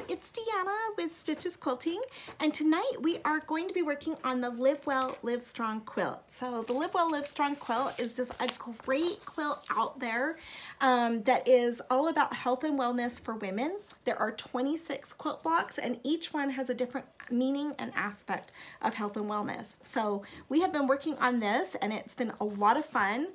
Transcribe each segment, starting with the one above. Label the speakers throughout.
Speaker 1: it's Deanna with Stitches Quilting, and tonight we are going to be working on the Live Well, Live Strong quilt. So the Live Well, Live Strong quilt is just a great quilt out there that is all about health and wellness for women. There are 26 quilt blocks, and each one has a different meaning and aspect of health and wellness. So we have been working on this, and it's been a lot of fun.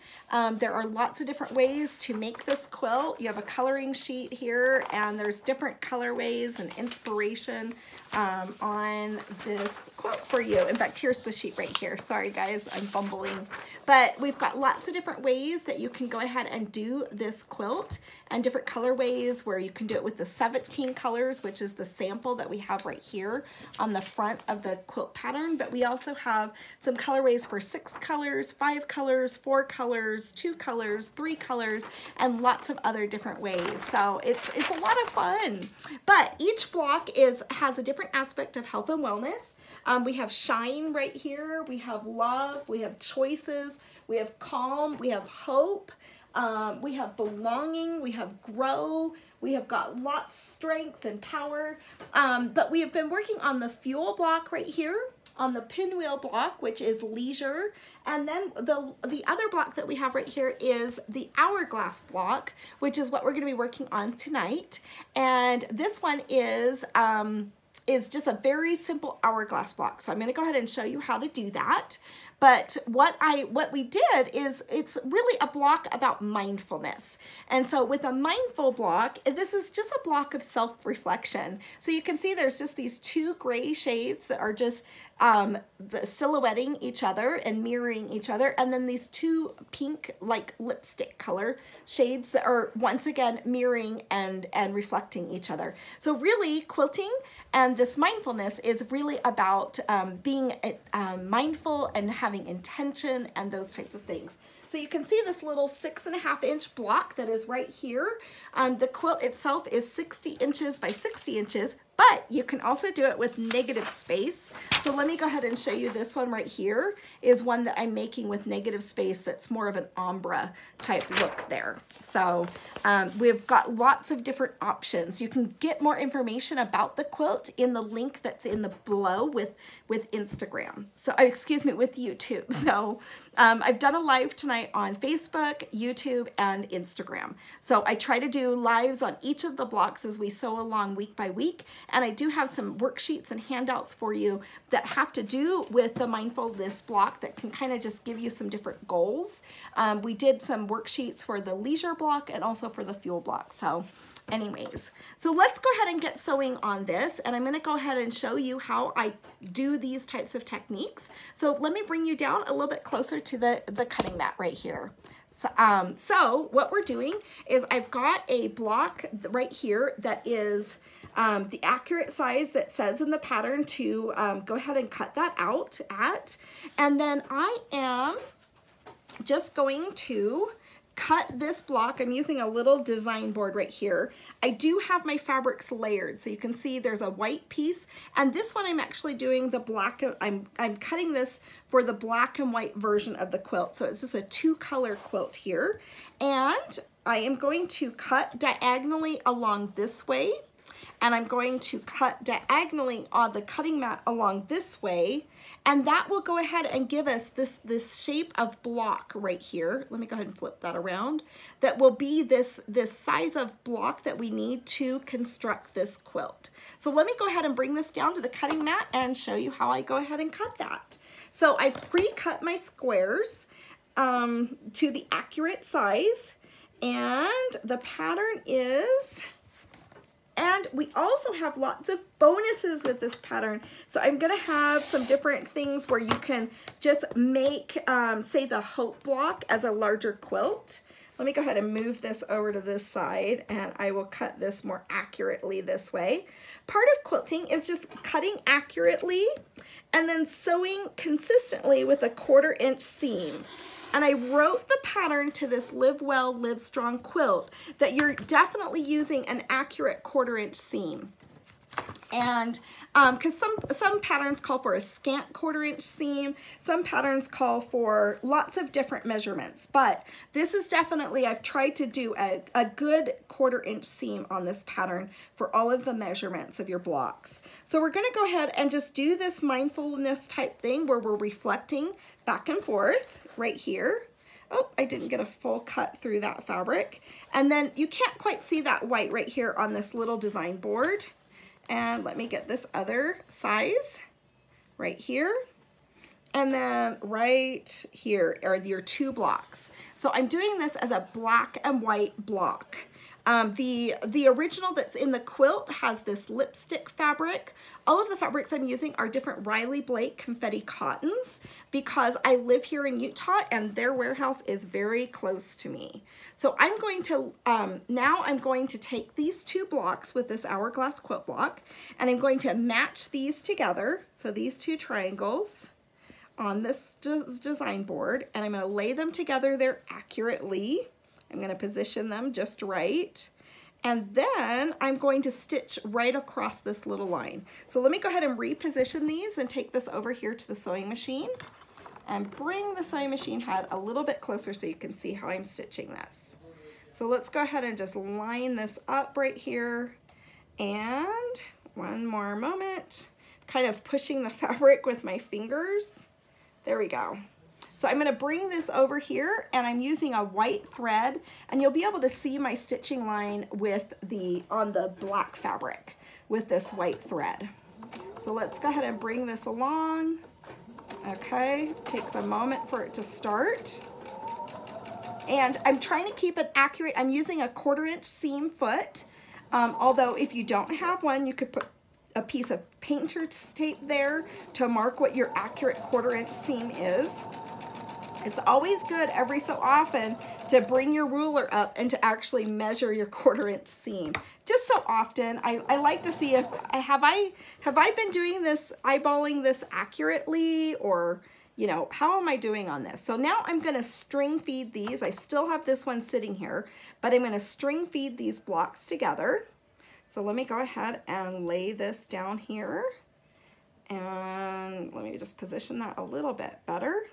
Speaker 1: There are lots of different ways to make this quilt. You have a coloring sheet here, and there's different colorways and inspiration on this quilt for you. In fact, here's the sheet right here. Sorry guys, I'm fumbling. But we've got lots of different ways that you can go ahead and do this quilt, and different colorways where you can do it with the 17 colors, which is the sample that we have right here on the front of the quilt pattern. But we also have some colorways for 6 colors, 5 colors, 4 colors, 2 colors, 3 colors, and lots of other different ways. So it's a lot of fun. But each block has a different aspect of health and wellness. We have shine right here, we have love, we have choices, we have calm, we have hope, we have belonging, we have grow, we have got lots of strength and power. But we have been working on the fuel block right here, on the pinwheel block, which is leisure, and then the other block that we have right here is the hourglass block, which is what we're going to be working on tonight. And this one is just a very simple hourglass block. So I'm going to go ahead and show you how to do that. But what we did is, it's really a block about mindfulness. And so with a mindful block, this is just a block of self-reflection. So you can see there's just these 2 gray shades that are just silhouetting each other and mirroring each other, and then these 2 pink like lipstick color shades that are once again mirroring and reflecting each other. So really, quilting and this mindfulness is really about being mindful and having intention and those types of things. So you can see this little 6.5 inch block that is right here. The quilt itself is 60 inches by 60 inches, but you can also do it with negative space. So let me go ahead and show you this one right here is one that I'm making with negative space that's more of an ombre type look there. So we've got lots of different options. You can get more information about the quilt in the link that's in the below with Instagram. So excuse me, with YouTube. So I've done a live tonight on Facebook, YouTube, and Instagram. So I try to do lives on each of the blocks as we sew along week by week. And I do have some worksheets and handouts for you that have to do with the mindfulness block that can kind of just give you some different goals. We did some worksheets for the leisure block and also for the fuel block. So anyways, so let's go ahead and get sewing on this, and I'm going to go ahead and show you how I do these types of techniques. So let me bring you down a little bit closer to the cutting mat right here. So what we're doing is I've got a block right here that is the accurate size that says in the pattern to go ahead and cut that out at, and then I am just going to cut this block. I'm using a little design board right here. I do have my fabrics layered, so you can see there's a white piece, and this one I'm actually doing the black. I'm cutting this for the black and white version of the quilt, so it's just a 2-color quilt here, and I am going to cut diagonally along this way, and I'm going to cut diagonally on the cutting mat along this way, and that will go ahead and give us this shape of block right here. Let me go ahead and flip that around. That will be this size of block that we need to construct this quilt. So let me go ahead and bring this down to the cutting mat and show you how I go ahead and cut that. So I've pre-cut my squares to the accurate size, and the pattern is... And we also have lots of bonuses with this pattern. So I'm gonna have some different things where you can just make, say, the hope block as a larger quilt. Let me go ahead and move this over to this side, and I will cut this more accurately this way. Part of quilting is just cutting accurately and then sewing consistently with a 1/4 inch seam. And I wrote the pattern to this Live Well, Live Strong quilt that you're definitely using an accurate 1/4 inch seam. And because some patterns call for a scant 1/4 inch seam, some patterns call for lots of different measurements, but this is definitely, I've tried to do a good 1/4 inch seam on this pattern for all of the measurements of your blocks. So we're going to go ahead and just do this mindfulness type thing where we're reflecting back and forth right here. Oh, I didn't get a full cut through that fabric. And then you can't quite see that white right here on this little design board. And let me get this other size right here. And then right here are your 2 blocks. So I'm doing this as a black and white block. The original that's in the quilt has this lipstick fabric. All of the fabrics I'm using are different Riley Blake confetti cottons because I live here in Utah and their warehouse is very close to me. So I'm going to, now I'm going to take these 2 blocks with this Hourglass Quilt Block and I'm going to match these together. So these 2 triangles on this design board, and I'm going to lay them together there accurately. I'm going to position them just right. And then I'm going to stitch right across this little line. So let me go ahead and reposition these and take this over here to the sewing machine and bring the sewing machine head a little bit closer so you can see how I'm stitching this. So let's go ahead and just line this up right here. And one more moment, kind of pushing the fabric with my fingers. There we go. So I'm going to bring this over here and I'm using a white thread and you'll be able to see my stitching line with on the black fabric with this white thread. So let's go ahead and bring this along. Okay, takes a moment for it to start. And I'm trying to keep it accurate. I'm using a 1/4 inch seam foot. Although if you don't have one, you could put a piece of painter's tape there to mark what your accurate 1/4 inch seam is. It's always good every so often to bring your ruler up and to actually measure your 1/4 inch seam. Just so often, I like to see if, have I been doing this, eyeballing this accurately, or, you know, how am I doing on this? So now I'm going to string feed these. I still have this one sitting here, but I'm going to string feed these blocks together. So let me go ahead and lay this down here. And let me just position that a little bit better.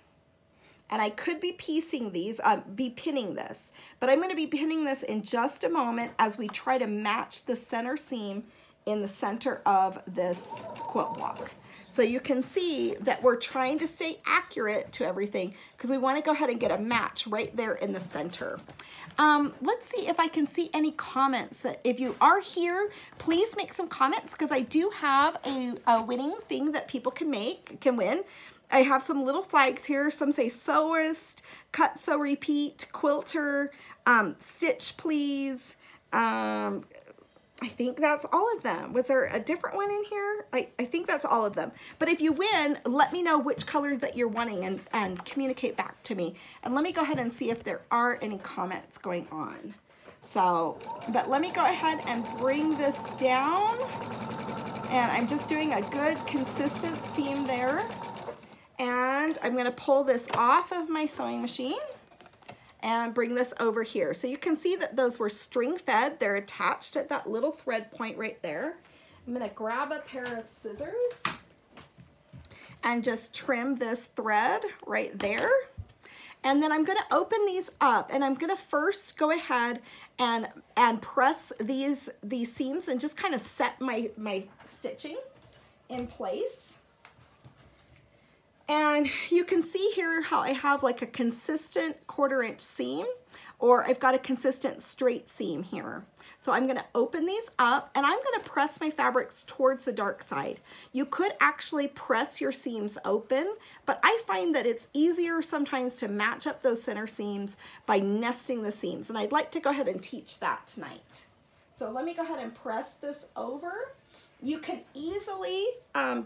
Speaker 1: And I could be piecing these, be pinning this, but I'm going to be pinning this in just a moment as we try to match the center seam in the center of this quilt block. So you can see that we're trying to stay accurate to everything because we want to go ahead and get a match right there in the center. Let's see if I can see any comments. That if you are here, please make some comments because I do have a winning thing that people can win. I have some little flags here. Some say sewist, cut, sew, repeat, quilter, stitch please. I think that's all of them. Was there a different one in here? I think that's all of them. But if you win, let me know which color that you're wanting and communicate back to me. And let me go ahead and see if there are any comments going on. So, but let me go ahead and bring this down. And I'm just doing a good consistent seam there. And I'm going to pull this off of my sewing machine and bring this over here. So you can see that those were string fed. They're attached at that little thread point right there. I'm going to grab a pair of scissors and just trim this thread right there. And then I'm going to open these up and I'm going to first go ahead and press these seams and just kind of set my stitching in place. And you can see here how I have like a consistent 1/4 inch seam, or I've got a consistent straight seam here. So I'm gonna open these up and I'm gonna press my fabrics towards the dark side. You could actually press your seams open, but I find that it's easier sometimes to match up those center seams by nesting the seams. And I'd like to go ahead and teach that tonight. So let me go ahead and press this over. You can easily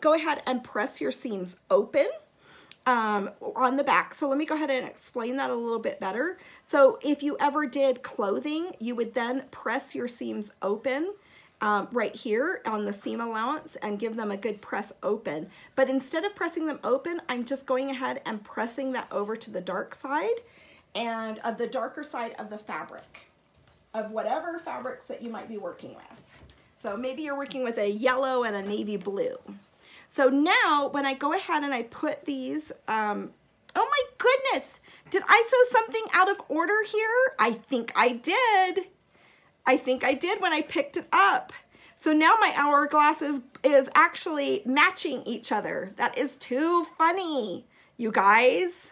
Speaker 1: go ahead and press your seams open on the back. So let me go ahead and explain that a little bit better. So if you ever did clothing, you would then press your seams open right here on the seam allowance and give them a good press open. But instead of pressing them open, I'm just going ahead and pressing that over to the dark side and the darker side of the fabric, of whatever fabrics that you might be working with. So maybe you're working with a yellow and a navy blue. So now when I go ahead and I put these, oh my goodness, did I sew something out of order here? I think I did. I think I did when I picked it up. So now my hourglass is actually matching each other. That is too funny, you guys.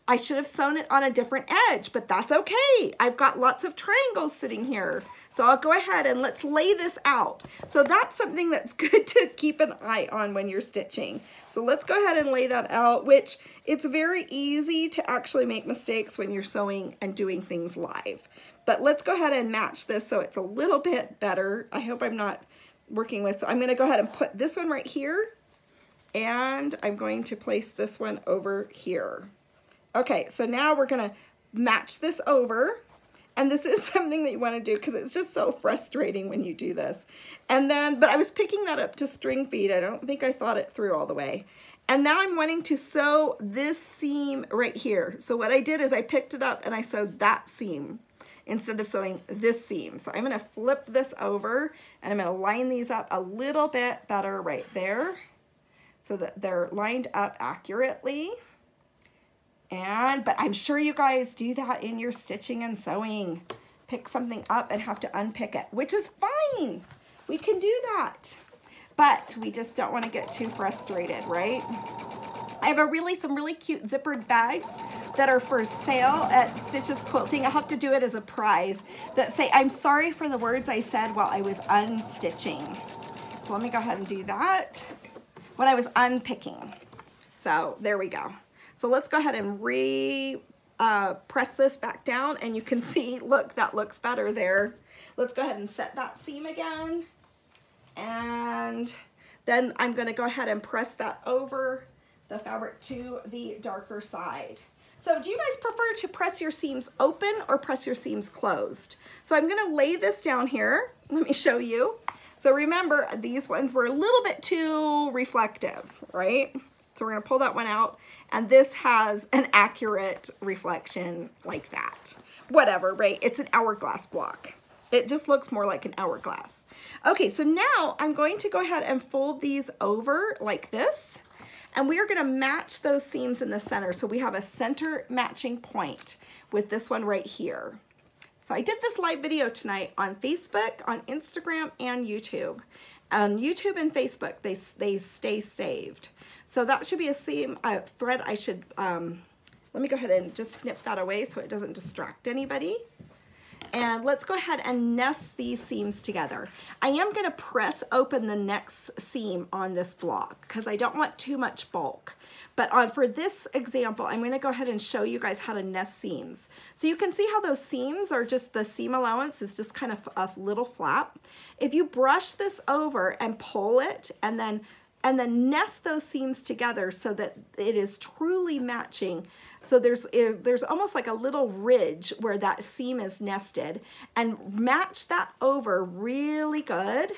Speaker 1: I should have sewn it on a different edge, but that's okay. I've got lots of triangles sitting here. So I'll go ahead and let's lay this out. So that's something that's good to keep an eye on when you're stitching. So let's go ahead and lay that out, which it's very easy to actually make mistakes when you're sewing and doing things live. But let's go ahead and match this so it's a little bit better. I hope I'm not working with, so I'm gonna go ahead and put this one right here, and I'm going to place this one over here. Okay, so now we're gonna match this over, and this is something that you wanna do because it's just so frustrating when you do this. And then, but I was picking that up to string feed. I don't think I thought it through all the way. And now I'm wanting to sew this seam right here. So what I did is I picked it up and I sewed that seam instead of sewing this seam. So I'm gonna flip this over and I'm gonna line these up a little bit better right there so that they're lined up accurately. But I'm sure you guys do that in your stitching and sewing. Pick something up and have to unpick it, which is fine. We can do that. But we just don't want to get too frustrated, right? I have some really cute zippered bags that are for sale at Stitches Quilting. I'll have to do it as a prize that say, I'm sorry for the words I said while I was unstitching. So let me go ahead and do that when I was unpicking. So there we go. So let's go ahead and press this back down, and you can see, look, that looks better there. Let's go ahead and set that seam again. And then I'm gonna go ahead and press that over the fabric to the darker side. So do you guys prefer to press your seams open or press your seams closed? So I'm gonna lay this down here. Let me show you. So remember, these ones were a little bit too reflective, right? So we're gonna pull that one out, and this has an accurate reflection like that. Whatever, right? It's an hourglass block. It just looks more like an hourglass. Okay, so now I'm going to go ahead and fold these over like this, and we are gonna match those seams in the center. So we have a center matching point with this one right here. So I did this live video tonight on Facebook, on Instagram, and YouTube. On YouTube and Facebook, they stay saved. So that should be a seam, thread I should, let me go ahead and just snip that away so it doesn't distract anybody. And let's go ahead and nest these seams together. I am gonna press open the next seam on this block because I don't want too much bulk. But for this example, I'm gonna go ahead and show you guys how to nest seams. So you can see how those seams are just, the seam allowance is just kind of a little flap. If you brush this over and pull it and then nest those seams together so that it is truly matching. So there's almost like a little ridge where that seam is nested, and match that over really good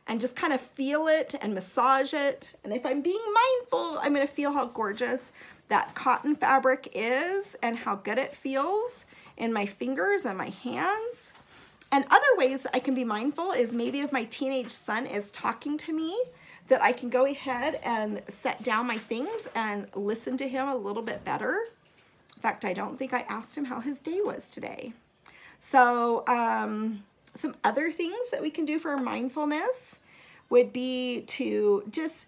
Speaker 1: and just kind of feel it and massage it. And if I'm being mindful, I'm gonna feel how gorgeous that cotton fabric is and how good it feels in my fingers and my hands. And other ways that I can be mindful is maybe if my teenage son is talking to me, that I can go ahead and set down my things and listen to him a little bit better. In fact, I don't think I asked him how his day was today. So some other things that we can do for mindfulness would be to just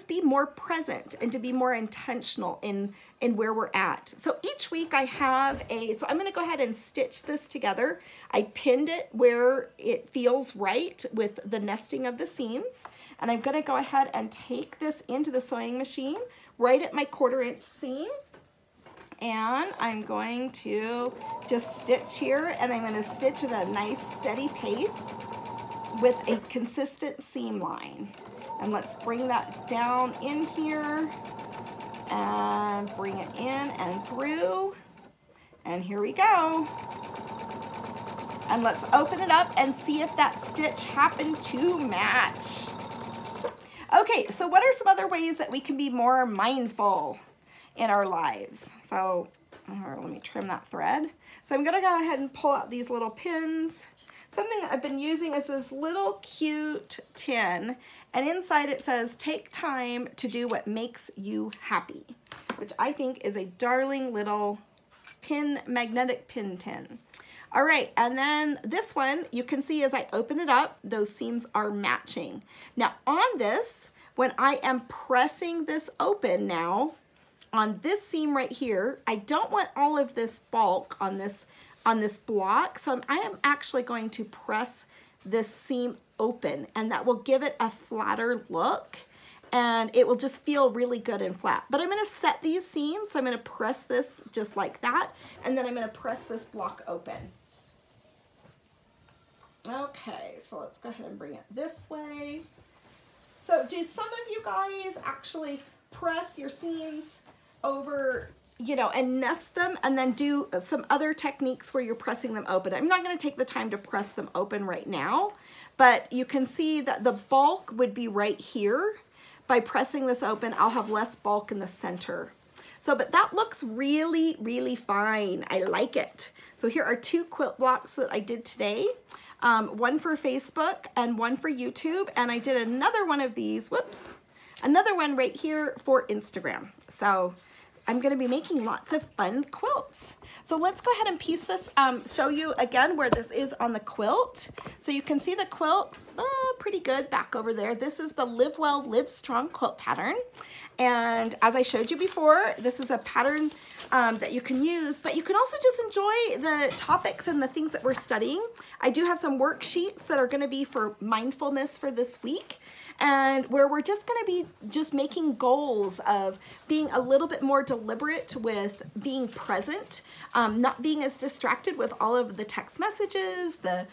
Speaker 1: be more present and to be more intentional in where we're at. So each week I have so I'm gonna go ahead and stitch this together. I pinned it where it feels right with the nesting of the seams. And I'm gonna go ahead and take this into the sewing machine right at my 1/4 inch seam. And I'm going to just stitch here, and I'm gonna stitch at a nice steady pace with a consistent seam line. And let's bring that down in here and bring it in and through. And here we go. And let's open it up and see if that stitch happened to match. Okay, so what are some other ways that we can be more mindful in our lives? So let me trim that thread. So I'm gonna go ahead and pull out these little pins. something I've been using is this little cute tin, and inside it says, take time to do what makes you happy, which I think is a darling little magnetic pin tin. All right, and then this one, you can see as I open it up, those seams are matching. Now on this, when I am pressing this open now, on this seam right here, I don't want all of this bulk on this block, so I am actually going to press this seam open, and that will give it a flatter look, and it will just feel really good and flat. But I'm gonna set these seams, so I'm gonna press this just like that, and then I'm gonna press this block open. Okay, so let's go ahead and bring it this way. So do some of you guys actually press your seams over, you know, and nest them, and then do some other techniques where you're pressing them open? I'm not going to take the time to press them open right now, but you can see that the bulk would be right here. By pressing this open, I'll have less bulk in the center. So, but that looks really, really fine. I like it. So here are 2 quilt blocks that I did today. One for Facebook and one for YouTube, and I did another one of these, whoops, another one right here for Instagram. So I'm going to be making lots of fun quilts. So let's go ahead and piece this, show you again where this is on the quilt. So you can see the quilt pretty good back over there. This is the Live Well, Live Strong quilt pattern. And as I showed you before, this is a pattern that you can use, but you can also just enjoy the topics and the things that we're studying. I do have some worksheets that are going to be for mindfulness for this week, and where we're just going to be just making goals of being a little bit more deliberate with being present, not being as distracted with all of the text messages, the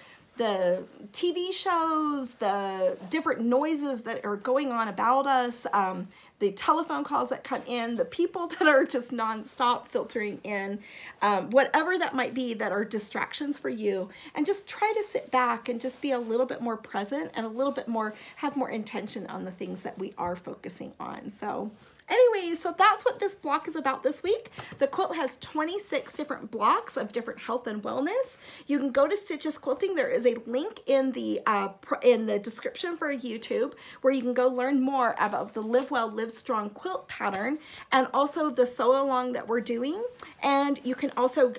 Speaker 1: TV shows, the different noises that are going on about us, the telephone calls that come in, the people that are just nonstop filtering in, whatever that might be that are distractions for you, and just try to sit back and just be a little bit more present and a little bit more, have more intention on the things that we are focusing on. So anyways, so that's what this block is about this week. The quilt has 26 different blocks of different health and wellness. You can go to Stitches Quilting. There is a link in the description for YouTube where you can go learn more about the Live Well, Live Strong quilt pattern, and also the sew along that we're doing. And you can also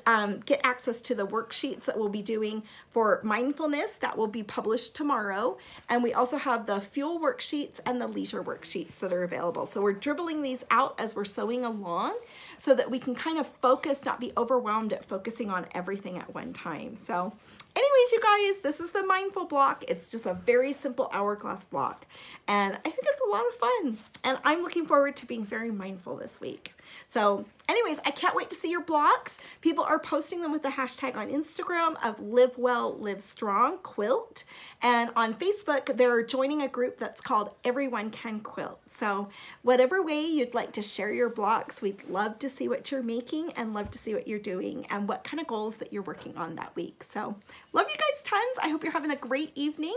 Speaker 1: get access to the worksheets that we'll be doing for mindfulness that will be published tomorrow. And we also have the fuel worksheets and the leisure worksheets that are available. So we're dribbling these out as we're sewing along so that we can kind of focus, not be overwhelmed at focusing on everything at one time. So anyways, you guys, this is the mindful block. It's just a very simple hourglass block, and I think it's a lot of fun, and I'm looking forward to being very mindful this week. So anyways, I can't wait to see your blocks. People are posting them with the hashtag on Instagram of Live Well, Live Strong Quilt, and on Facebook they're joining a group that's called Everyone Can Quilt. So whatever way you'd like to share your blocks, we'd love to see what you're making and love to see what you're doing and what kind of goals that you're working on that week. So love you guys tons. I hope you're having a great evening,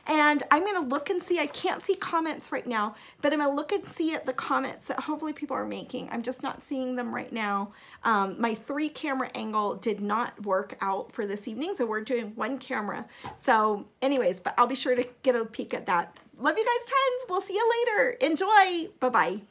Speaker 1: and I'm gonna look and see. I can't see comments right now, but I'm gonna look and see at the comments that hopefully people are making. I'm just not seeing them right now. My 3 camera angle did not work out for this evening, so we're doing 1 camera. So anyways, but I'll be sure to get a peek at that. Love you guys tons. We'll see you later. Enjoy. Bye-bye.